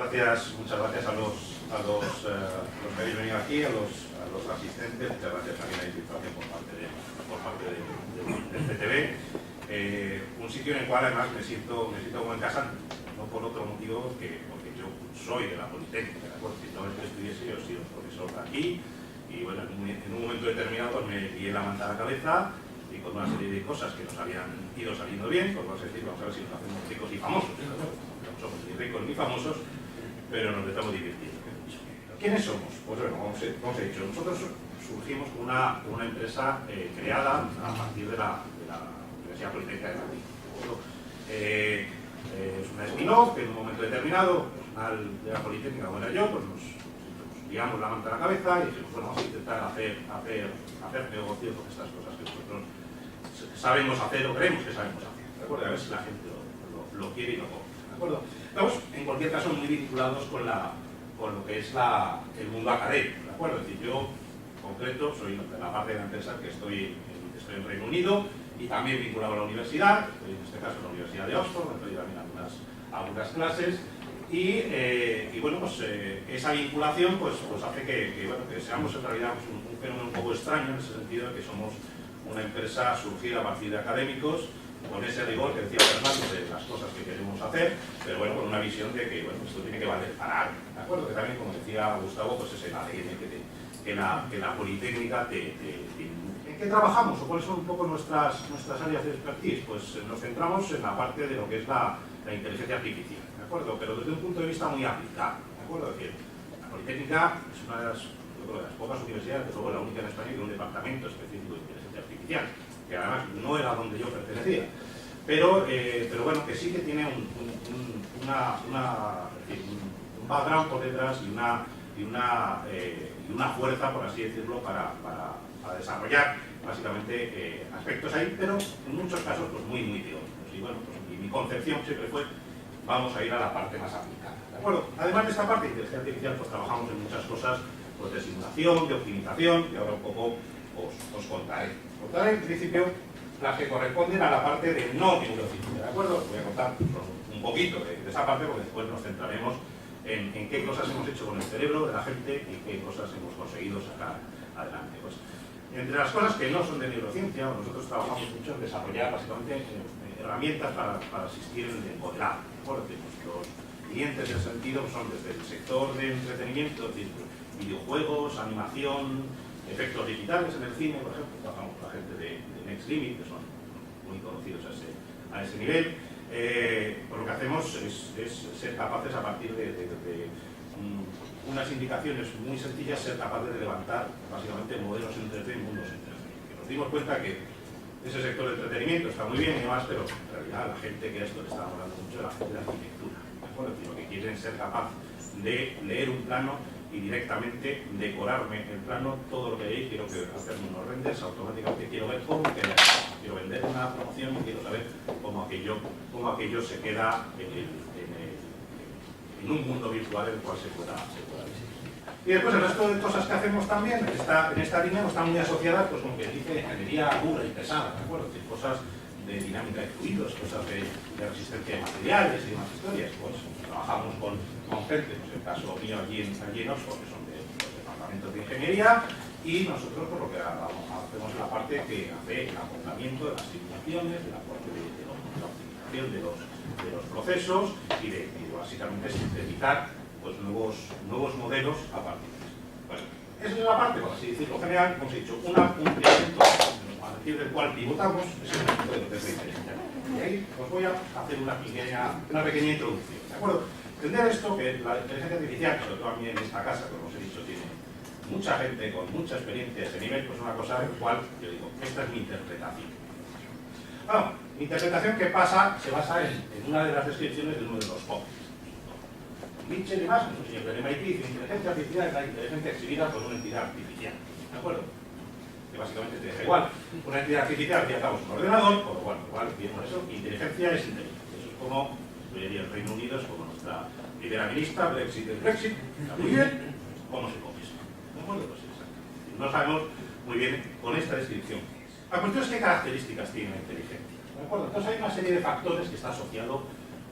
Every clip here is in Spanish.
muchas gracias a los que habéis venido aquí, a los asistentes, muchas gracias también a la invitación por parte del CTV. Un sitio en el cual además me siento como en casa, no por otro motivo que porque yo soy de la Politécnica, ¿de acuerdo? Si no es que estuviese, yo he sido profesor de aquí y bueno, en un momento determinado pues me lié la manta a la cabeza y con una serie de cosas que nos habían ido saliendo bien, pues vamos a decir, vamos a ver si nos hacemos ricos y famosos, ¿no? No somos ni ricos ni famosos, pero nos estamos divirtiendo. ¿Quiénes somos? Pues bueno, como os he dicho, nosotros surgimos con una empresa creada a partir de la Universidad Politécnica de Madrid. Es una spin-off que en un momento determinado, personal de la Politécnica, como era yo, pues nos liamos la manta a la cabeza y dijimos, bueno, vamos a intentar hacer negocio con estas cosas que nosotros sabemos hacer o creemos que sabemos hacer, ¿de acuerdo? A ver si la gente lo quiere y lo compra, ¿de acuerdo? Estamos, en cualquier caso, muy vinculados con lo que es el mundo académico, ¿de acuerdo? Es decir, yo, en concreto, soy de la parte de la empresa que estoy en Reino Unido y también vinculado a la universidad, estoy en este caso en la Universidad de Oxford, estoy también algunas clases y bueno, pues esa vinculación pues hace que seamos en realidad pues, un fenómeno un poco extraño en ese sentido de que somos una empresa surgida a partir de académicos con ese rigor que decía Fernando de las cosas que queremos hacer, pero bueno, con una visión de que bueno, esto tiene que valer para algo, ¿de acuerdo? Que también, como decía Gustavo, pues es el ADN que la Politécnica ¿En qué trabajamos o cuáles son un poco nuestras áreas de expertise? Pues nos centramos en la parte de lo que es la inteligencia artificial, ¿de acuerdo? Pero desde un punto de vista muy aplicado, ¿de acuerdo? Es decir, la Politécnica es una de las pocas universidades, que luego la única en España, que tiene un departamento específico de inteligencia artificial, que además no era donde yo pertenecía, pero bueno, que sí que tiene un background por detrás y una fuerza, por así decirlo, para desarrollar básicamente aspectos ahí, pero en muchos casos pues muy teóricos. Y bueno, pues mi concepción siempre fue, vamos a ir a la parte más aplicada, ¿de acuerdo? Además de esta parte de inteligencia artificial, pues trabajamos en muchas cosas pues, de simulación, de optimización, que ahora un poco os contaré. Contaré en principio las que corresponden a la parte de no neurociencia, ¿de acuerdo? Os voy a contar un poquito de esa parte, porque después nos centraremos en qué cosas hemos hecho con el cerebro de la gente y qué cosas hemos conseguido sacar adelante. Pues, entre las cosas que no son de neurociencia, nosotros trabajamos mucho en desarrollar básicamente herramientas para asistir en el modelado. Nuestros clientes en ese sentido son desde el sector de entretenimiento, es decir, videojuegos, animación, efectos digitales en el cine, por ejemplo, trabajamos con la gente de Next Limit, que son muy conocidos a ese nivel. Pues lo que hacemos es ser capaces, a partir de unas indicaciones muy sencillas, ser capaces de levantar básicamente modelos en 3D y mundos en 3D. Que nos dimos cuenta que ese sector de entretenimiento está muy bien y demás, pero en realidad la gente que a esto le está hablando mucho es la gente de arquitectura, ¿de acuerdo? Lo que quieren es ser capaz de leer un plano y directamente decorarme el plano, todo lo que veis, quiero hacerme unos renders, automáticamente quiero ver cómo quiero vender una promoción y quiero saber cómo aquello se queda en un mundo virtual en el cual se pueda visitar. Y después el resto de cosas que hacemos también en esta línea no están muy asociadas pues con que dice ingeniería dura y pesada, ¿de acuerdo? Es decir, cosas de dinámica de fluidos, cosas de resistencia de materiales y demás historias. Pues trabajamos con gente, pues el caso mío allí en Oxford, que son de los departamentos de ingeniería, y nosotros por lo que hacemos la parte que hace el acoplamiento de las simulaciones, de la parte de la optimización de los procesos y de básicamente sintetizar pues, nuevos modelos a partir de eso. Bueno, esa es la parte, por así decirlo, general, como os he dicho, un elemento a partir del cual pivotamos es el elemento de lo que es la inteligencia. Y ahí os voy a hacer una pequeña introducción, ¿de acuerdo? Entender esto, que la inteligencia artificial, sobre todo a mí en esta casa, como os he dicho, tiene mucha gente con mucha experiencia a ese nivel, pues una cosa en la cual yo digo, esta es mi interpretación. Bueno, mi interpretación se basa en una de las descripciones de uno de los jóvenes. Mitchell y más, un señor del MIT, dice inteligencia artificial es la inteligencia exhibida por una entidad artificial. ¿De acuerdo? Que básicamente te deja igual. Una entidad artificial, ya estamos en un ordenador, por lo cual, bien por eso, inteligencia es inteligencia. Eso es como, el Reino Unido es como nuestra primera ministra, Brexit, está muy bien, ¿cómo se come eso? ¿De acuerdo? Pues exactamente. No sabemos muy bien con esta descripción. La cuestión es qué características tiene la inteligencia. ¿De acuerdo? Entonces hay una serie de factores que está asociado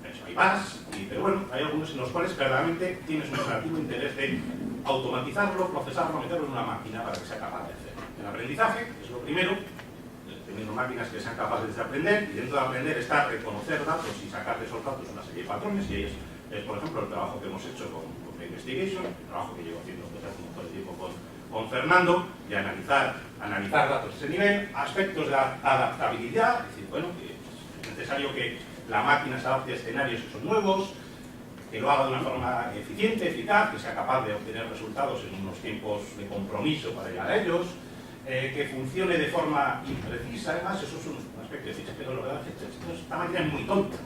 Eso, hay más, pero bueno, hay algunos en los cuales claramente tienes un relativo interés de automatizarlo, procesarlo, meterlo en una máquina para que sea capaz de hacerlo. El aprendizaje es lo primero, teniendo máquinas que sean capaces de aprender, y dentro de aprender está reconocer datos y sacar de esos datos una serie de patrones, y ahí es por ejemplo, el trabajo que hemos hecho con The Investigation, el trabajo que llevo haciendo desde hace un montón de tiempo con Fernando, y analizar datos a ese nivel, aspectos de adaptabilidad, es decir, bueno, que es necesario que la máquina se adapte a escenarios que son nuevos, que lo haga de una forma eficiente, eficaz, que sea capaz de obtener resultados en unos tiempos de compromiso para llegar a ellos, que funcione de forma imprecisa. Además, eso es un aspecto, decir, pero la verdad es que esta máquina es muy tonta.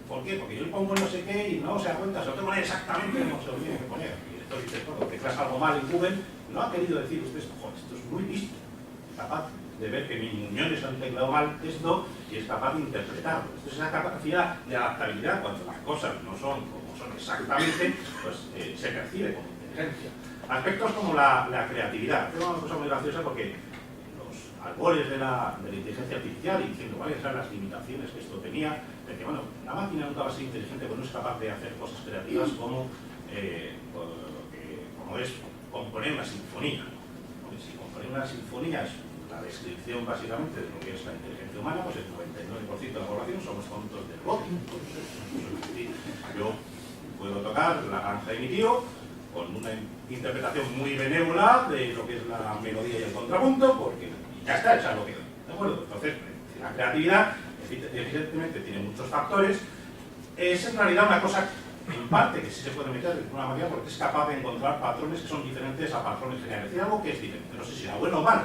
¿Por qué? Porque yo le pongo no sé qué y no se da cuenta, se lo tengo que poner exactamente como se lo tiene que poner. Y entonces dices, bueno, teclas algo mal en Google, no ha querido decir usted, joder, esto es muy listo, capaz de ver que mis muñones han teclado mal esto y es capaz de interpretarlo. Esto es esa capacidad de adaptabilidad cuando las cosas no son como son exactamente, pues se percibe como inteligencia. Aspectos como la creatividad. Tengo una cosa muy graciosa porque los albores de la inteligencia artificial y diciendo cuáles eran las limitaciones que esto tenía, de que bueno, la máquina nunca va a ser inteligente porque no es capaz de hacer cosas creativas como es componer una sinfonía. Porque si componer una sinfonía es la descripción básicamente de lo que es la inteligencia humana, pues el 99% de la población somos tontos del boti. Yo puedo tocar La granja de mi tío con una interpretación muy benévola de lo que es la melodía y el contrapunto, porque ya está hecha lo que ¿de acuerdo? Entonces, la creatividad, evidentemente, tiene muchos factores. Es en realidad una cosa, en parte, que sí se puede meter de una manera porque es capaz de encontrar patrones que son diferentes a patrones generales. Es decir, algo que es diferente, no sé si sea bueno o malo,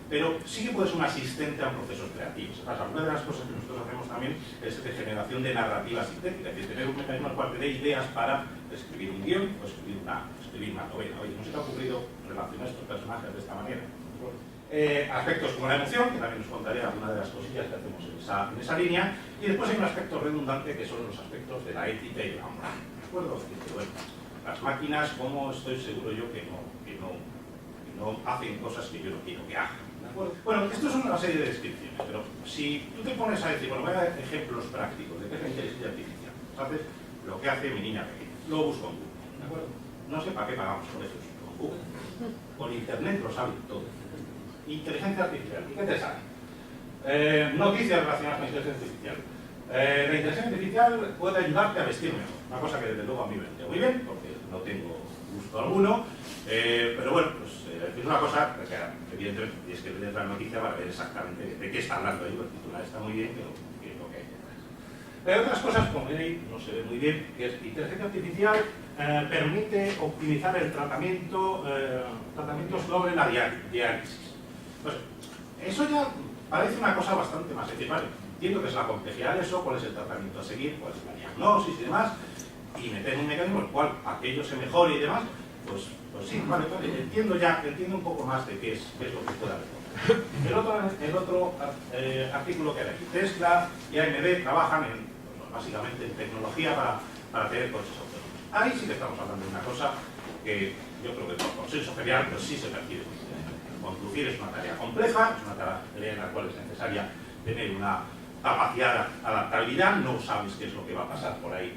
pero sí que puede ser un asistente a procesos creativos. O sea, una de las cosas que nosotros hacemos también es de generación de narrativa sintética, es decir, tener un mecanismo al cual te dé ideas para escribir un guión o escribir una novela. Oye, ¿no se te ha ocurrido relacionar estos personajes de esta manera? Aspectos como la emoción, que también os contaré alguna de las cosillas que hacemos en esa línea, y después hay un aspecto redundante que son los aspectos de la ética y la moral. ¿De acuerdo? Es decir, bueno, las máquinas, como estoy seguro yo que no hacen cosas que yo no quiero que hagan. ¿De acuerdo? Bueno, esto es una serie de descripciones, pero si tú te pones a decir, bueno, voy a dar ejemplos prácticos de qué es la inteligencia artificial. Entonces, lo que hace mi niña pequeña, lo busco en Google. ¿De acuerdo? No sé para qué pagamos colegios con Google. Con Internet lo saben todo. Inteligencia artificial. ¿Y qué te sale? Noticias relacionadas con la inteligencia artificial. La inteligencia artificial puede ayudarte a vestir mejor. Una cosa que desde luego a mí me entiende muy bien, porque no tengo gusto alguno. Pero bueno, pues es una cosa que evidentemente tienes que leer la noticia para ver exactamente de qué está hablando ahí. El titular está muy bien, pero qué es lo que hay detrás. Hay otras cosas, como veis, no se ve muy bien, que es inteligencia artificial permite optimizar el tratamiento sobre la diálisis. Pues eso ya parece una cosa bastante más sencilla. Vale, entiendo que es la complejidad de eso, cuál es el tratamiento a seguir, cuál es la diagnosis y demás, y meter un mecanismo en el cual aquello se mejore y demás, pues sí, vale, entiendo un poco más de qué es lo que pueda haber. El otro artículo que hay aquí, Tesla y AMD trabajan básicamente en tecnología para tener coches autónomos. Ahí sí que estamos hablando de una cosa que yo creo que por consenso general pues sí se percibe. Conducir es una tarea compleja, es una tarea en la cual es necesaria tener una capacidad de adaptabilidad, no sabes qué es lo que va a pasar por ahí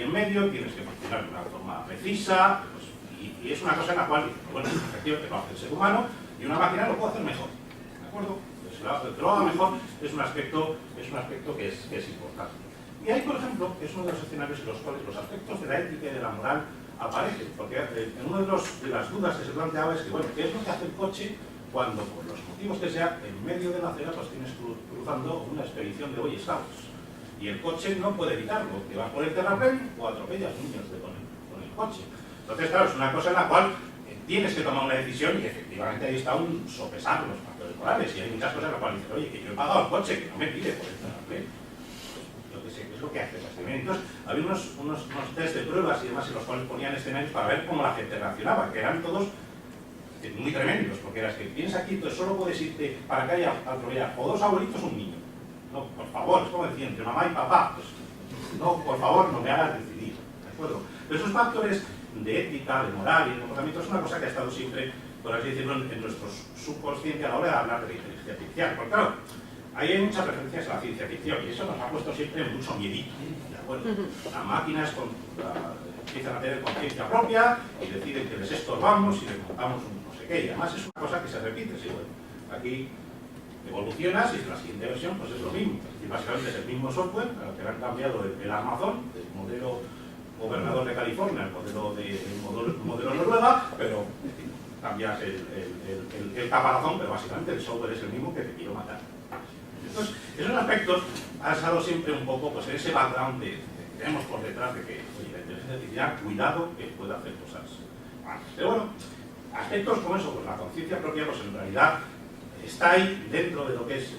en medio, tienes que funcionar de una forma precisa, pues, y es una cosa en la cual, bueno, efectivamente lo hace el ser humano y una máquina lo puede hacer mejor, ¿de acuerdo? Pues que lo haga mejor es un aspecto que es importante. Y ahí, por ejemplo, es uno de los escenarios en los cuales los aspectos de la ética y de la moral aparecen, porque en una de las dudas que se planteaba es que, bueno, ¿qué es lo que hace el coche cuando, por los motivos que sea, en medio de la acera pues tienes cruzando una expedición de Boy Scouts? Y el coche no puede evitarlo, te vas por el terraplén o atropellas niños con el coche. Entonces, claro, es una cosa en la cual tienes que tomar una decisión y efectivamente ahí está un sopesar los factores morales. Y hay muchas cosas en las cuales dices, oye, que yo he pagado el coche, que no me pide por el terraplén. Yo qué sé, ¿qué es lo que hace? Entonces, había unos test de pruebas y demás en los cuales ponían escenarios para ver cómo la gente reaccionaba, que eran todos muy tremendos, porque eras que piensa aquí, entonces solo puedes irte para que haya atropellar o dos abuelitos o un niño. No, por favor, es como decía, entre mamá y papá, pues no, por favor, no me hagas decidir, ¿de acuerdo? Pero esos factores de ética, de moral y de comportamiento es una cosa que ha estado siempre, por así decirlo, en nuestro subconsciente a la hora de hablar de la inteligencia artificial. Porque claro, ahí hay muchas referencias a la ciencia ficción y eso nos ha puesto siempre mucho miedito, ¿de acuerdo? Las máquinas empiezan a tener conciencia propia y deciden que les estorbamos y les montamos un no sé qué, y además es una cosa que se repite, sí, bueno, aquí evolucionas y en la siguiente versión pues es lo mismo, y básicamente es el mismo software, que le han cambiado el armazón, el modelo gobernador de California, el modelo Noruega, pero en fin, cambias el caparazón, pero básicamente el software es el mismo que te quiero matar. Entonces, esos aspectos han estado siempre un poco pues, en ese background que tenemos por detrás de que, oye, la inteligencia artificial, cuidado que puede hacer cosas malas. Pero bueno, aspectos como eso, pues la conciencia propia, pues en realidad está ahí dentro de lo que es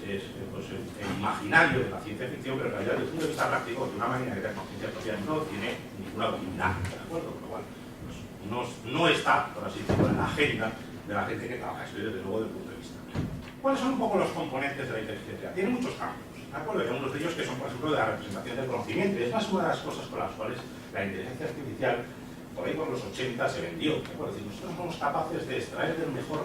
pues, el imaginario de la ciencia ficción, pero en realidad desde el punto de vista práctico, de una máquina que tenga conciencia propia no tiene ninguna utilidad, ¿de acuerdo? Con lo cual, pues, no está, por así decirlo, en la agenda de la gente que trabaja esto, desde luego, desde el punto de vista. ¿Cuáles son un poco los componentes de la inteligencia artificial? Tiene muchos campos, ¿de acuerdo? Hay algunos de ellos que son, por ejemplo, de la representación del conocimiento, y es más una de las cosas con las cuales la inteligencia artificial por ahí por los 80 se vendió, ¿de acuerdo? Es decir, nosotros somos capaces de extraer del mejor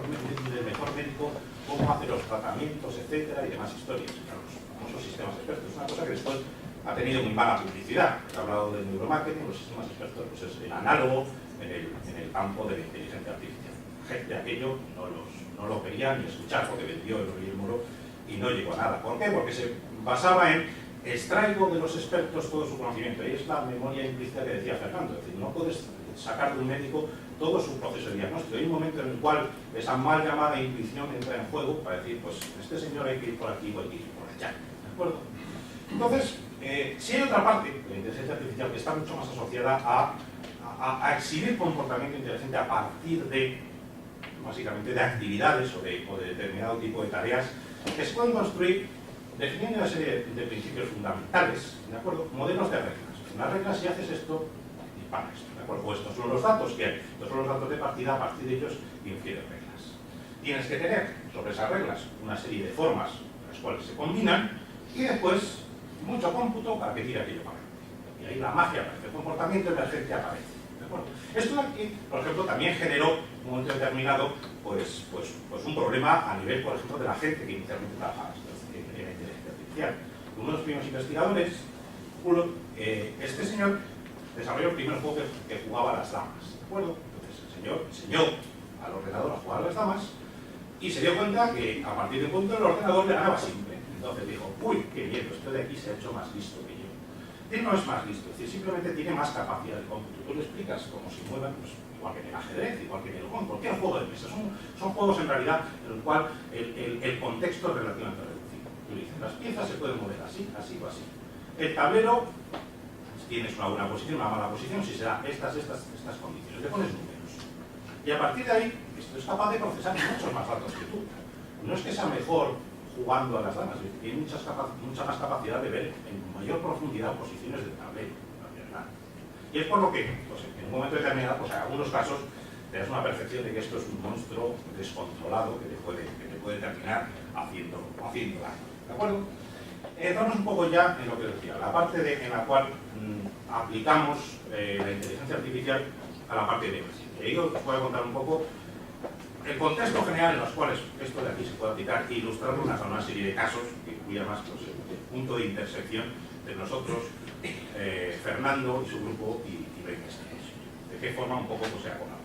médico cómo hace los tratamientos, etcétera, y demás historias, los famosos sistemas expertos. Es una cosa que después ha tenido muy mala publicidad. He hablado del neuromarketing, los sistemas expertos, pues es el análogo en el campo de la inteligencia artificial. Gente aquello no lo quería ni escuchar porque vendió el Moro y no llegó a nada. ¿Por qué? Porque se basaba en extraigo de los expertos todo su conocimiento. Ahí es la memoria implícita que decía Fernando. Es decir, no puedes sacar de un médico todo su proceso de diagnóstico. Hay un momento en el cual esa mal llamada intuición entra en juego para decir, pues este señor hay que ir por aquí o hay que ir por allá. ¿De acuerdo? Entonces, si hay otra parte de la inteligencia artificial que está mucho más asociada a exhibir comportamiento inteligente a partir de, básicamente, de actividades o de determinado tipo de tareas que se pueden construir definiendo una serie de principios fundamentales, ¿de acuerdo? Modelos de reglas. Las reglas, si haces esto, dispara esto, ¿de acuerdo? Pues estos son los datos que hay, estos son los datos de partida, a partir de ellos infieres reglas. Tienes que tener sobre esas reglas una serie de formas las cuales se combinan y después mucho cómputo para que tire aquello para adelante. Y ahí la magia aparece, el comportamiento emergente aparece, ¿de acuerdo? Esto aquí, por ejemplo, también generó en un momento determinado pues un problema a nivel, por ejemplo, de la gente que inicialmente trabajaba en la inteligencia artificial. Uno de los primeros investigadores, este señor desarrolló el primer juego que jugaba a las damas, ¿de acuerdo? Entonces el señor enseñó al ordenador a jugar a las damas y se dio cuenta que a partir de un punto el ordenador le ganaba siempre. Entonces dijo, uy, qué bien, esto de aquí se ha hecho más listo que yo. Él no es más listo, es decir, simplemente tiene más capacidad de cómputo. Tú le explicas cómo se muevan, pues, igual que en el ajedrez, igual que en el Go, cualquier juego de mesa. Son juegos en realidad en el cual el contexto es relativamente reducido. Tú le dices, las piezas se pueden mover así, así o así. El tablero, tienes una buena posición, una mala posición, si se da estas condiciones, le pones números. Y a partir de ahí, esto es capaz de procesar muchos más datos que tú. No es que sea mejor jugando a las damas, tiene mucha más capacidad de ver en mayor profundidad posiciones del tablero. Y es por lo que, pues, en un momento determinado, pues en algunos casos, te das una percepción de que esto es un monstruo descontrolado que te puede terminar haciendo daño. ¿De acuerdo? Entramos un poco ya en lo que decía, la parte en la cual aplicamos la inteligencia artificial a la parte de neurociencia. Y yo os voy a contar un poco el contexto general en los cuales esto de aquí se puede aplicar e ilustrarlo a una serie de casos que incluye más pues, el punto de intersección de nosotros, Fernando y su grupo y la investigación. De qué forma un poco pues, se ha colado.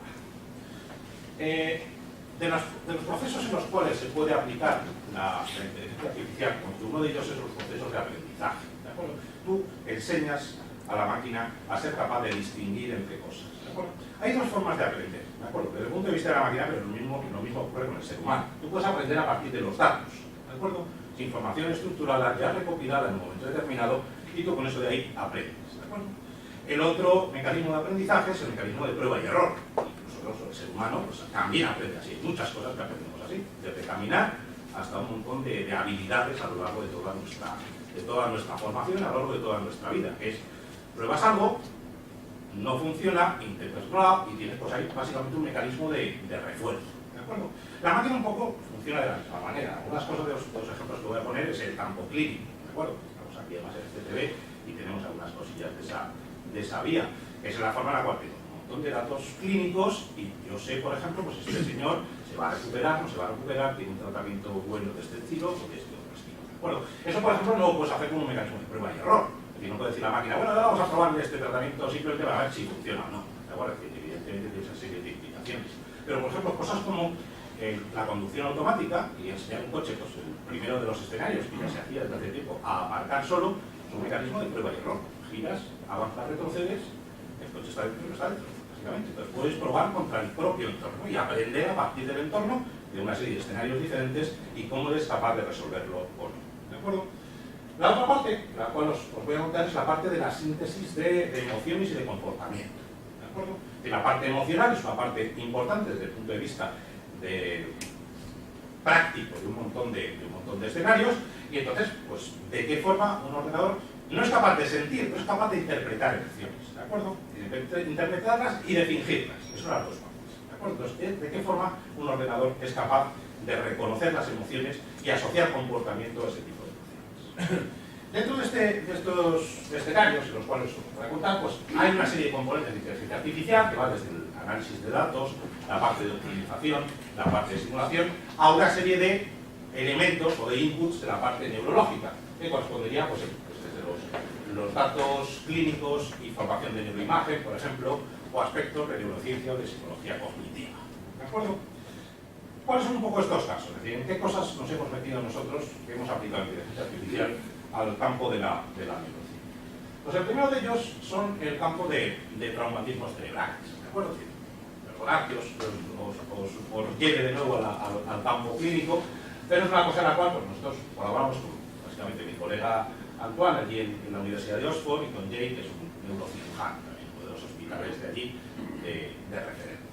De los procesos en los cuales se puede aplicar la inteligencia artificial, uno de ellos es los procesos de aprendizaje. ¿De acuerdo? Tú enseñas a la máquina a ser capaz de distinguir entre cosas. ¿De acuerdo? Hay dos formas de aprender, ¿de acuerdo? Desde el punto de vista de la máquina, pero lo mismo ocurre con el ser humano. Tú puedes aprender a partir de los datos, ¿de acuerdo? Información estructurada, ya recopilada en un momento determinado, y tú con eso de ahí aprendes, ¿de acuerdo? El otro mecanismo de aprendizaje es el mecanismo de prueba y error. Nosotros, el ser humano, pues, también aprende así. Hay muchas cosas que aprendemos así, desde caminar hasta un montón de habilidades a lo largo de toda nuestra formación, a lo largo de toda nuestra vida, que es pruebas algo, no funciona, intentas probar y tienes pues ahí básicamente un mecanismo de refuerzo, ¿de acuerdo? La máquina un poco funciona de la misma manera. Algunas cosas de los ejemplos que voy a poner es el campo clínico, ¿de acuerdo? Estamos aquí además en CTV y tenemos algunas cosillas de esa vía. Esa es la forma en la cual tengo un montón de datos clínicos y yo sé, por ejemplo, pues este señor se va a recuperar, no se va a recuperar, tiene un tratamiento bueno de este estilo o de este otro estilo. acuerdo? Eso, por ejemplo, no lo puedes hacer con un mecanismo de prueba y error. Es decir, no puede decir la máquina, bueno, ahora vamos a probar este tratamiento simplemente para ver si funciona o no. ¿De acuerdo? Es decir, evidentemente tiene esa serie de implicaciones. Pero, por ejemplo, cosas como la conducción automática y enseñar un coche, pues el primero de los escenarios que ya se hacía desde hace tiempo, a aparcar solo, es un mecanismo de prueba y error. Giras, avanzas, retrocedes, el coche está dentro y no está dentro, básicamente. Entonces puedes probar contra el propio entorno y aprender a partir del entorno de una serie de escenarios diferentes y cómo eres capaz de resolverlo o no. ¿De acuerdo? La otra parte, la cual os voy a contar, es la parte de la síntesis de emociones y de comportamiento. ¿De acuerdo? Y la parte emocional es una parte importante desde el punto de vista práctico de un montón de escenarios, y entonces, pues, ¿de qué forma un ordenador no es capaz de sentir, no es capaz de interpretar emociones? ¿De acuerdo? De interpretarlas y de fingirlas. Eso son las dos partes. ¿De acuerdo? Entonces, ¿de qué forma un ordenador es capaz de reconocer las emociones y asociar comportamiento a ese tipo de emociones? Dentro de estos escenarios en los cuales os voy a contar, pues hay una serie de componentes de inteligencia artificial que va desde el análisis de datos, la parte de optimización, la parte de simulación, a una serie de elementos o de inputs de la parte neurológica, que correspondería pues desde los datos clínicos, información de neuroimagen, por ejemplo, o aspectos de neurociencia o de psicología cognitiva. ¿De acuerdo? ¿Cuáles son un poco estos casos? Es decir, ¿en qué cosas nos hemos metido nosotros que hemos aplicado inteligencia artificial al campo de la neurociencia? Pues el primero de ellos son el campo de traumatismos cerebrales. ¿De acuerdo? Perdonar que os lleve de nuevo al campo clínico, pero es una cosa en la cual pues, nosotros colaboramos con básicamente mi colega Antoine allí en la Universidad de Oxford y con Jay, que es un neurocirujano también, uno de los hospitales de allí de referencia.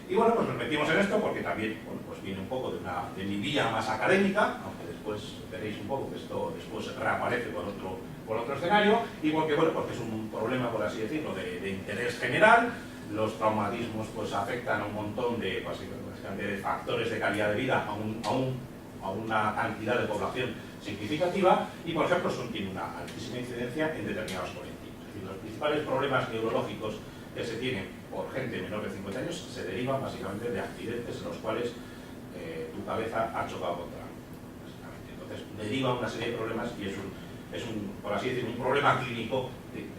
Y bueno, pues nos metimos en esto porque también bueno, pues viene un poco de mi vía más académica, aunque después veréis un poco que esto después reaparece por otro escenario, y porque, bueno, porque es un problema, por así decirlo, de interés general. Los traumatismos pues afectan a un montón de factores de calidad de vida a una cantidad de población significativa y, por ejemplo, tiene una altísima incidencia en determinados colectivos. Es decir, los principales problemas neurológicos que se tienen por gente menor de 50 años se derivan básicamente de accidentes en los cuales tu cabeza ha chocado contra algo, básicamente. Entonces, deriva una serie de problemas y es un, por así decirlo, un problema clínico de interés.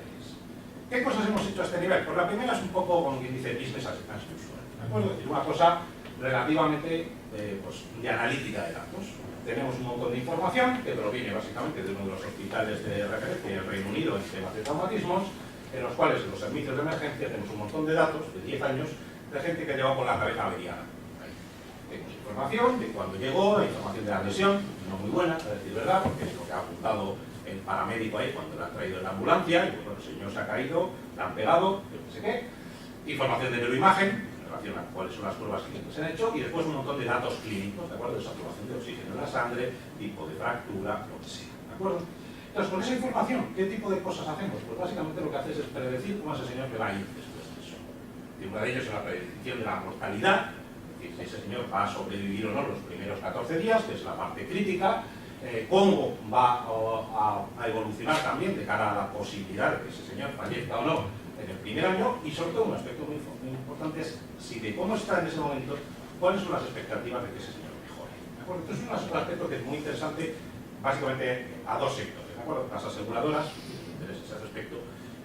¿Qué cosas hemos hecho a este nivel? Pues la primera es un poco, como quien dice, business as usual. ¿De acuerdo? Es decir, una cosa relativamente pues, de analítica de datos. Tenemos un montón de información que proviene básicamente de uno de los hospitales de referencia en el Reino Unido en temas de traumatismos, en los cuales en los servicios de emergencia tenemos un montón de datos de 10 años de gente que lleva con la cabeza averiada. Tenemos información de cuándo llegó, información de la lesión, no muy buena, a decir verdad, porque es lo que ha apuntado el paramédico ahí cuando lo han traído en la ambulancia, y bueno, el señor se ha caído, le han pegado, yo no sé qué. Información de neuroimagen, en relación a cuáles son las pruebas que se han hecho, y después un montón de datos clínicos, ¿de acuerdo? De saturación de oxígeno en la sangre, tipo de fractura, lo que sea, ¿de acuerdo? Entonces, con esa información, ¿qué tipo de cosas hacemos? Pues básicamente lo que haces es predecir cómo ese señor le va a ir después de eso. Y una de ellas es la predicción de la mortalidad, es decir, si ese señor va a sobrevivir o no los primeros 14 días, que es la parte crítica, cómo va a evolucionar también de cara a la posibilidad de que ese señor fallezca o no en el primer año, y sobre todo un aspecto muy importante es si de cómo está en ese momento, cuáles son las expectativas de que ese señor mejore. ¿De acuerdo? Entonces es un aspecto que es muy interesante básicamente a dos sectores. ¿De acuerdo? Las aseguradoras, que les interesa ese aspecto,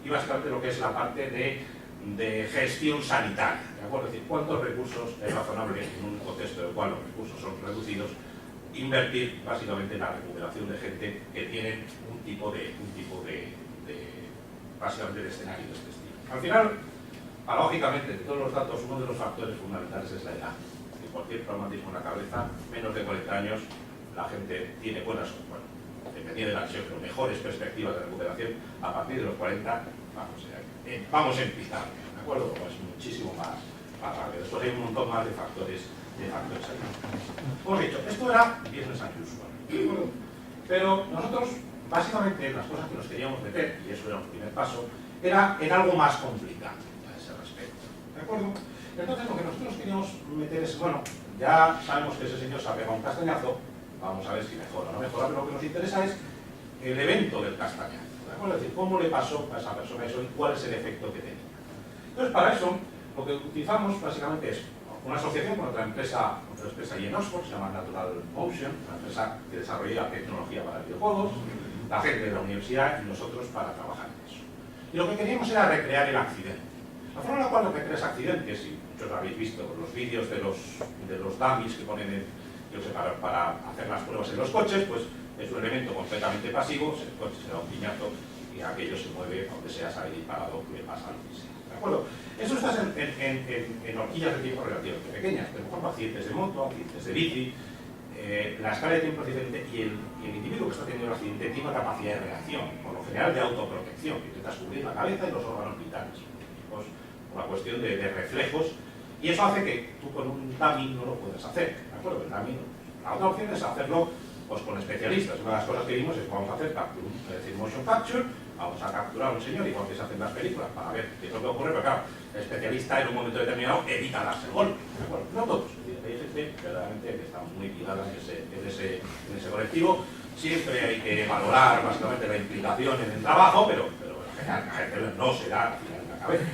y básicamente lo que es la parte de gestión sanitaria, ¿de acuerdo? Es decir, cuántos recursos es razonable en un contexto en el cual los recursos son reducidos, invertir básicamente en la recuperación de gente que tiene un tipo de básicamente de escenario de este estilo. Al final, paradójicamente, de todos los datos, uno de los factores fundamentales es la edad. De cualquier traumatismo en la cabeza, menos de 40 años, la gente tiene buenas, bueno, dependiendo de la lesión, pero mejores perspectivas de recuperación. A partir de los 40, vamos en pizarra, ¿de acuerdo? Como es muchísimo más rápido. Después hay un montón más de factores ahí. Como he dicho, esto era business as usual, ¿de acuerdo? Pero nosotros, básicamente, las cosas que nos queríamos meter, y eso era un primer paso, era en algo más complicado a ese respecto, ¿de acuerdo? Entonces, lo que nosotros queríamos meter es, bueno, ya sabemos que ese señor se ha pegado un castañazo, vamos a ver si mejora o no mejora, pero lo que nos interesa es el evento del castañazo, ¿de acuerdo? Es decir, cómo le pasó a esa persona eso y cuál es el efecto que tenía. Entonces, para eso, lo que utilizamos básicamente es una asociación con otra empresa allí en Oxford, se llama Natural Motion, una empresa que desarrolla tecnología para videojuegos, la gente de la universidad y nosotros para trabajar en eso. Y lo que queríamos era recrear el accidente. La forma en la cual recreas accidentes, y muchos habéis visto los vídeos de los dummies que ponen para hacer las pruebas en los coches, pues es un elemento completamente pasivo, el coche se da un piñazo y aquello se mueve, aunque sea sale disparado, le pasa lo que sea. ¿De acuerdo? Eso está en horquillas de tiempo relativamente pequeñas, pero por ejemplo accidentes de moto, accidentes de bici, la escala de tiempo es diferente y el individuo que está teniendo el accidente tiene una capacidad de reacción, por lo general de autoprotección, que intentas cubrir la cabeza y los órganos vitales. Pues una cuestión de reflejos, y eso hace que tú con un dummy no lo puedas hacer, ¿de acuerdo? El dummy, la otra opción es hacerlo pues, con especialistas. Una de las cosas que vimos es vamos a hacer capture, es decir, motion capture, vamos a capturar a un señor, igual que se hace en las películas, para ver qué es lo que ocurre, pero claro, el especialista en un momento determinado evita darse el golpe, ¿de acuerdo? No todos, hay gente verdaderamente que está muy ligada en ese colectivo. Siempre hay que valorar básicamente la implicación en el trabajo, pero en general la gente no se da al final en la cabeza.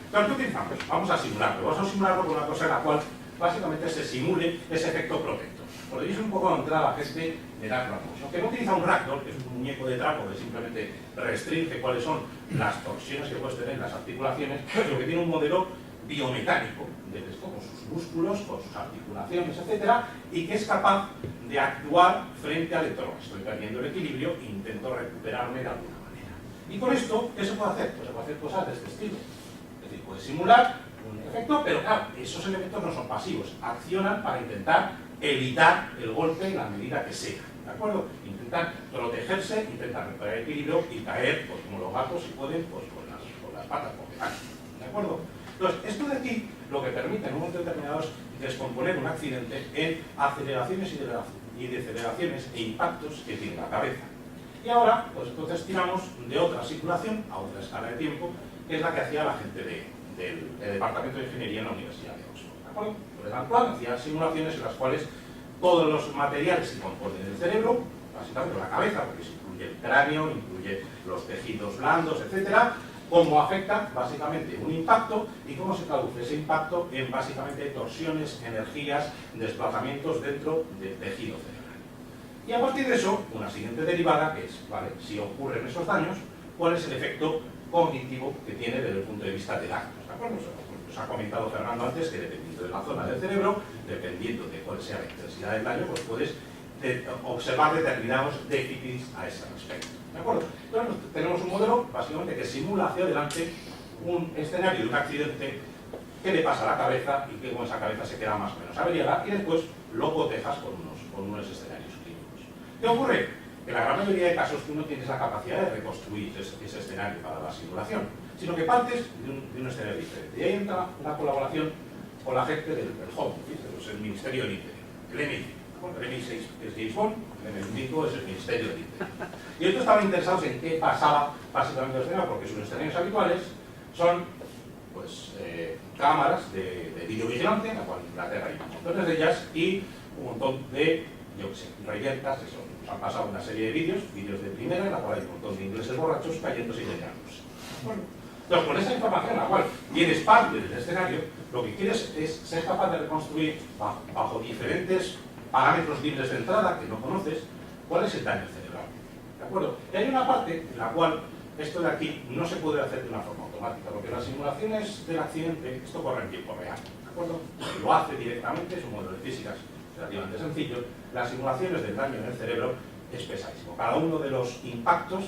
Entonces, ¿qué utilizamos? Vamos a simularlo. Vamos a simularlo con una cosa en la cual básicamente se simule ese efecto protector. Por ello es un poco entrar a la gente de Dark Motion, que no utiliza un ragdoll, que es un muñeco de trapo que simplemente restringe cuáles son las torsiones que puedes tener en las articulaciones, sino que tiene un modelo biomecánico de esto, con sus músculos, con sus articulaciones, etcétera, y que es capaz de actuar frente al entorno. Estoy perdiendo el equilibrio e intento recuperarme de alguna manera. Y con esto, ¿qué se puede hacer? Pues se puede hacer cosas de este estilo. Es decir, puede simular un efecto, pero claro, esos elementos no son pasivos, accionan para intentar evitar el golpe en la medida que sea, ¿de acuerdo? Intentan protegerse, intentan recuperar el equilibrio y caer, pues como los gatos, si pueden, pues con las patas, porque van, ¿de acuerdo? Entonces, esto de aquí lo que permite en un momento determinado es descomponer un accidente en aceleraciones y deceleraciones e impactos que tiene la cabeza. Y ahora, pues entonces tiramos de otra simulación a otra escala de tiempo, que es la que hacía la gente del Departamento de Ingeniería en la Universidad de Oxford. ¿De acuerdo? Por el cual hacía simulaciones en las cuales todos los materiales que componen el cerebro, básicamente la cabeza, porque se incluye el cráneo, incluye los tejidos blandos, etcétera, cómo afecta básicamente un impacto y cómo se traduce ese impacto en básicamente torsiones, energías, desplazamientos dentro del tejido cerebral. Y a partir de eso, una siguiente derivada que es, ¿vale? Si ocurren esos daños, ¿cuál es el efecto cognitivo que tiene desde el punto de vista de datos? ¿De acuerdo? Os ha comentado Fernando antes que dependiendo de la zona del cerebro, dependiendo de cuál sea la intensidad del daño, pues puedes observar determinados déficits a ese respecto. ¿De acuerdo? Entonces tenemos un modelo básicamente que simula hacia adelante un escenario de un accidente que le pasa a la cabeza y que con esa cabeza se queda más o menos averiada y después lo cotejas con unos escenarios clínicos. ¿Qué ocurre? Que la gran mayoría de casos tú no tienes la capacidad de reconstruir ese escenario para la simulación, sino que partes de un escenario diferente. Y ahí entra una colaboración con la gente del Home Office, el Ministerio del Interior, el MI. El MI6 es James Bond, el MI5 es el Ministerio del Interior. Y estos estaban interesados en qué pasaba básicamente en el escenario, porque sus escenarios habituales son pues, cámaras de videovigilancia, en la cual en Inglaterra hay montones de ellas, y un montón de, yo qué sé, reyertas, eso. Nos han pasado una serie de vídeos de primera, en la cual hay un montón de ingleses borrachos cayéndose y dañándose. Bueno, entonces, con esa información en la cual tienes parte del escenario, lo que quieres es ser capaz de reconstruir bajo diferentes parámetros libres de entrada que no conoces, cuál es el daño cerebral. ¿De acuerdo? Y hay una parte en la cual esto de aquí no se puede hacer de una forma automática, porque las simulaciones del accidente, esto corre en tiempo real. ¿De acuerdo? Lo hace directamente, es un modelo de físicas relativamente sencillo. Las simulaciones del daño en el cerebro es pesadísimo. Cada uno de los impactos,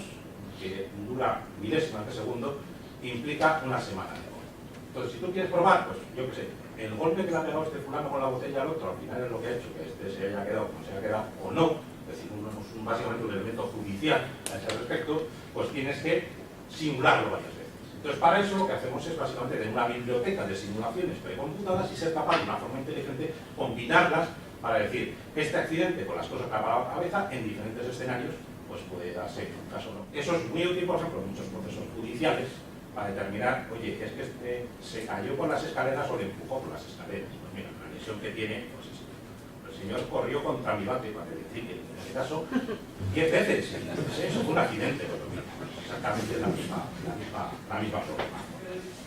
que dura milésimas de segundo, implica una semana de golpe. Entonces, si tú quieres probar, pues yo qué sé, el golpe que le ha pegado este fulano con la botella al otro, al final es lo que ha hecho que este se haya quedado como se haya quedado o no, es decir, básicamente un elemento judicial a ese respecto, pues tienes que simularlo varias veces. Entonces, para eso lo que hacemos es básicamente tener una biblioteca de simulaciones precomputadas y ser capaz de una forma inteligente combinarlas para decir que este accidente con las cosas que ha parado la cabeza en diferentes escenarios pues puede darse en un caso o no. Eso es muy útil, por ejemplo, en muchos procesos judiciales para determinar, oye, es que este se cayó por las escaleras o le empujó por las escaleras. Pues mira, la lesión que tiene, pues es, el señor corrió contra mi bate, para decir que en este caso 10 veces, eso fue un accidente, pero mira, exactamente la misma problema.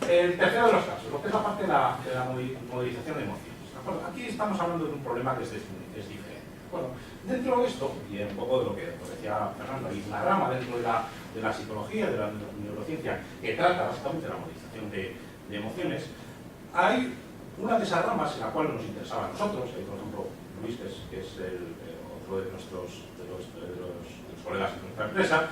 El tercero de los casos, lo que es la parte de la movilización de emociones. Bueno, aquí estamos hablando de un problema que es diferente. Bueno, dentro de esto, y un poco de lo que decía Fernando, hay una rama dentro de la psicología, de la neurociencia, que trata básicamente la modificación de emociones. Hay una de esas ramas en la cual nos interesaba a nosotros, por ejemplo, Luis, que es otro de nuestros colegas de nuestra empresa,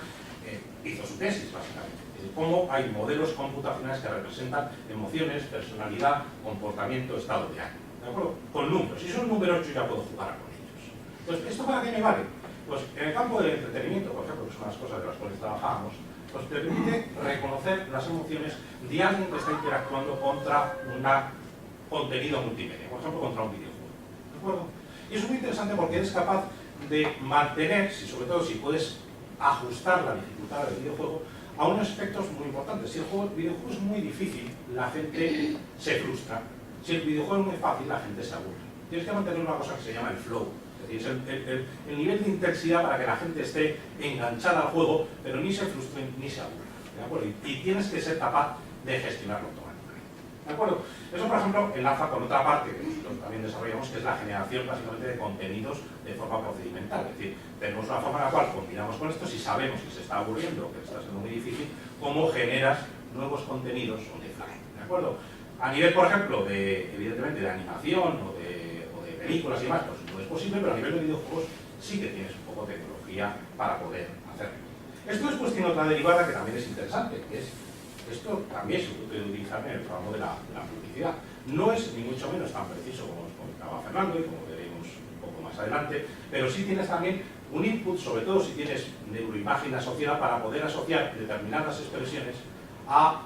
hizo su tesis, básicamente. Cómo hay modelos computacionales que representan emociones, personalidad, comportamiento, estado de ánimo. ¿De acuerdo? Con números. Si son números, yo ya puedo jugar con ellos. Entonces, ¿esto para qué me vale? Pues en el campo del entretenimiento, por ejemplo, que son las cosas de las cuales trabajamos, pues te permite reconocer las emociones de alguien que está interactuando contra un contenido multimedia, por ejemplo, contra un videojuego. ¿De acuerdo? Y eso es muy interesante porque eres capaz de mantener, sobre todo si puedes ajustar la dificultad del videojuego, a unos aspectos muy importantes. Si el videojuego es muy difícil, la gente se frustra. Si el videojuego es muy fácil, la gente se aburre. Tienes que mantener una cosa que se llama el flow. Es decir, el nivel de intensidad para que la gente esté enganchada al juego, pero ni se frustre ni se aburra. ¿De acuerdo? Y tienes que ser capaz de gestionarlo automáticamente. ¿De acuerdo? Eso, por ejemplo, enlaza con otra parte que nosotros también desarrollamos, que es la generación básicamente de contenidos de forma procedimental. Es decir, tenemos una forma en la cual combinamos con esto, si sabemos que se está aburriendo, que está siendo muy difícil, cómo generas nuevos contenidos on the fly. ¿De acuerdo? A nivel, por ejemplo, evidentemente, de animación o de películas y demás, pues no es posible, pero a nivel de videojuegos sí que tienes un poco de tecnología para poder hacerlo. Esto después tiene otra derivada que también es interesante, que es esto también se puede utilizar en el ramo de la publicidad. No es ni mucho menos tan preciso como nos comentaba Fernando y como veremos un poco más adelante, pero sí tienes también un input, sobre todo si tienes neuroimagen asociada, para poder asociar determinadas expresiones a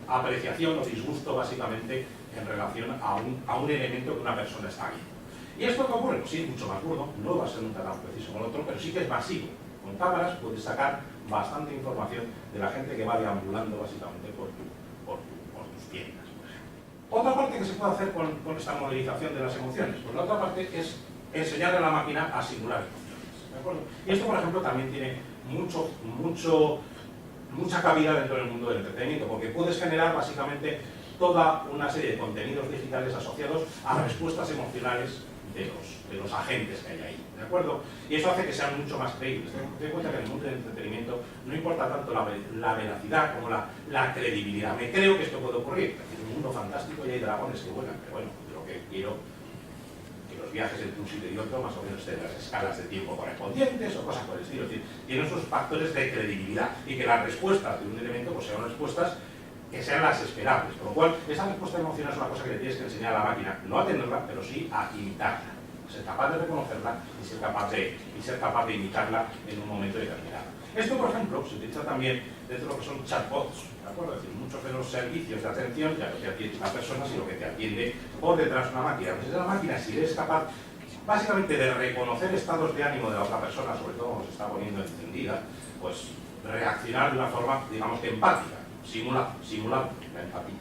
apreciación o disgusto, básicamente en relación a un elemento que una persona está viendo. ¿Y esto qué ocurre? Pues sí, es mucho más burdo, no va a ser nunca tan preciso como el otro, pero sí que es masivo. Con cámaras puedes sacar bastante información de la gente que va deambulando básicamente por tus tiendas. Otra parte que se puede hacer con esta modelización de las emociones, pues la otra parte es enseñarle a la máquina a simular emociones. ¿De acuerdo? Y esto, por ejemplo, también tiene mucha cabida dentro del mundo del entretenimiento, porque puedes generar básicamente toda una serie de contenidos digitales asociados a respuestas emocionales de los agentes que hay ahí, ¿de acuerdo? Y eso hace que sean mucho más creíbles. Ten en cuenta que en el mundo del entretenimiento no importa tanto la veracidad como la credibilidad. Me creo que esto puede ocurrir. En un mundo fantástico y hay dragones que vuelan, pero bueno, lo que quiero que los viajes entre un sitio y otro más o menos estén las escalas de tiempo correspondientes o cosas por el estilo. Es decir, tienen esos factores de credibilidad y que las respuestas de un elemento pues sean respuestas que sean las esperables, por lo cual esa respuesta emocional es una cosa que le tienes que enseñar a la máquina, no a tenerla, pero sí a imitarla, ser capaz de reconocerla y ser capaz de imitarla en un momento determinado. Esto, por ejemplo, se utiliza también dentro de lo que son chatbots, ¿de acuerdo? Es decir, muchos de los servicios de atención ya no te atiende una persona, sino que te atiende por detrás de una máquina. Entonces la máquina, si eres capaz básicamente de reconocer estados de ánimo de la otra persona, sobre todo cuando se está poniendo encendida, pues reaccionar de una forma, digamos que empática. Simula la empatía.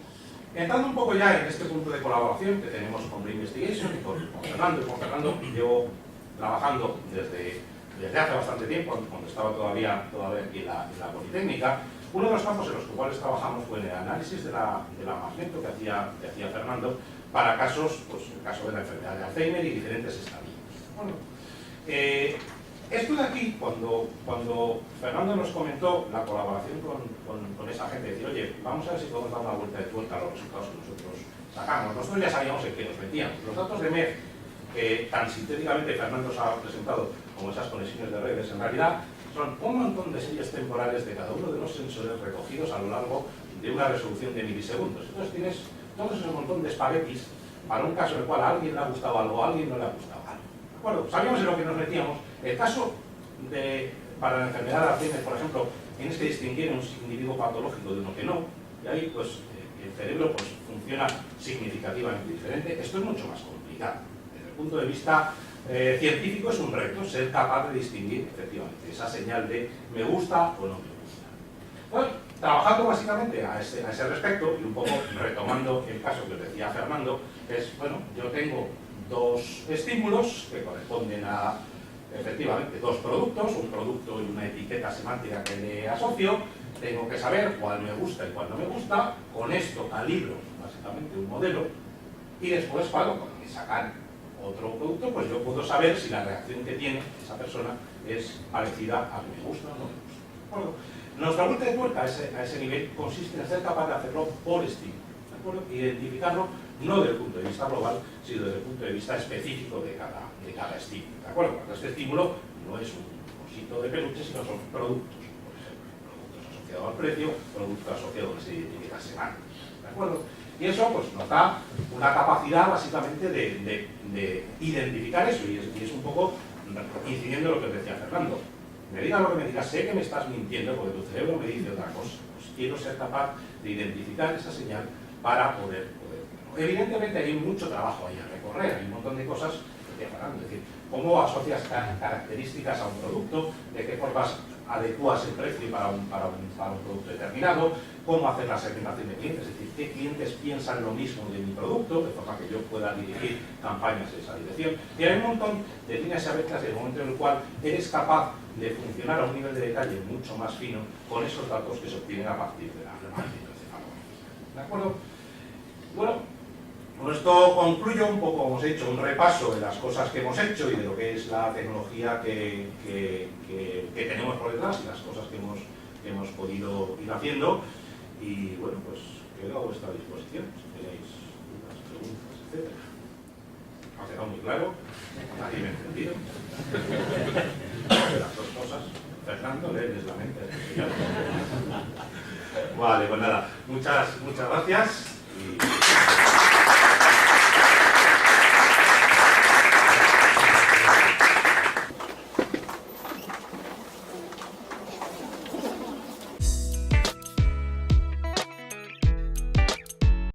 Entrando un poco ya en este punto de colaboración que tenemos con Brain Investigation y con Fernando, llevo trabajando desde hace bastante tiempo, cuando estaba todavía aquí en la Politécnica. Uno de los campos en los cuales trabajamos fue en el análisis de la magneto que hacía Fernando para casos, pues el caso de la enfermedad de Alzheimer y diferentes estadios. Bueno, esto de aquí, cuando Fernando nos comentó la colaboración con esa gente, decir, oye, vamos a ver si podemos dar una vuelta de tuerca a los resultados que nosotros sacamos. Nosotros ya sabíamos en qué nos metíamos. Los datos de MEF, que tan sintéticamente Fernando os ha presentado como esas conexiones de redes, en realidad son un montón de series temporales de cada uno de los sensores recogidos a lo largo de una resolución de milisegundos. Entonces tienes todo ese montón de espaguetis para un caso en el cual a alguien le ha gustado algo, a alguien no le ha gustado algo. ¿De acuerdo? Sabíamos en lo que nos metíamos. El caso para la enfermedad de Alzheimer, por ejemplo, tienes que distinguir un individuo patológico de uno que no, y ahí pues el cerebro pues, funciona significativamente diferente. Esto es mucho más complicado. Desde el punto de vista científico es un reto ser capaz de distinguir efectivamente esa señal de me gusta o no me gusta. Bueno, trabajando básicamente a ese respecto y un poco retomando el caso que os decía Fernando, es, bueno, yo tengo dos estímulos que corresponden a efectivamente dos productos, un producto y una etiqueta semántica que le asocio, tengo que saber cuál me gusta y cuál no me gusta, con esto calibro básicamente un modelo Y después, cuando me sacan otro producto, pues yo puedo saber si la reacción que tiene esa persona es parecida a que me gusta o no me gusta. ¿De acuerdo? Nuestra vuelta de tuerca a ese nivel consiste en ser capaz de hacerlo por estímulo, ¿de acuerdo? Identificarlo no desde el punto de vista global, sino desde el punto de vista específico de cada estímulo, ¿de acuerdo? Cuando este estímulo no es un osito de peluche, sino son productos, por ejemplo, productos asociados al precio, productos asociados a una serie de etiquetas semánticas, ¿de acuerdo? Y eso pues, nos da una capacidad básicamente de identificar eso, y es un poco incidiendo en lo que decía Fernando. Me digas lo que me digas, sé que me estás mintiendo porque tu cerebro me dice otra cosa. Pues quiero ser capaz de identificar esa señal para poder. Evidentemente hay mucho trabajo ahí a recorrer, hay un montón de cosas que decía Fernando, es decir, cómo asocias características a un producto, de qué formas adecuas el precio para un producto determinado, cómo hacer la segmentación de clientes, es decir, qué clientes piensan lo mismo de mi producto, de forma que yo pueda dirigir campañas en esa dirección. Y hay un montón de líneas abiertas en el momento en el cual eres capaz de funcionar a un nivel de detalle mucho más fino con esos datos que se obtienen a partir de la cefalografía. ¿De acuerdo? Bueno, con esto concluyo un poco, como os he dicho, un repaso de las cosas que hemos hecho y de lo que es la tecnología que tenemos por detrás y las cosas que hemos podido ir haciendo. Y bueno, pues quedo a vuestra disposición si tenéis dudas, preguntas, etc. Ha quedado muy claro, nadie me ha entendido. Las dos cosas. Fernando, lees la mente. Vale, pues nada, muchas gracias. Y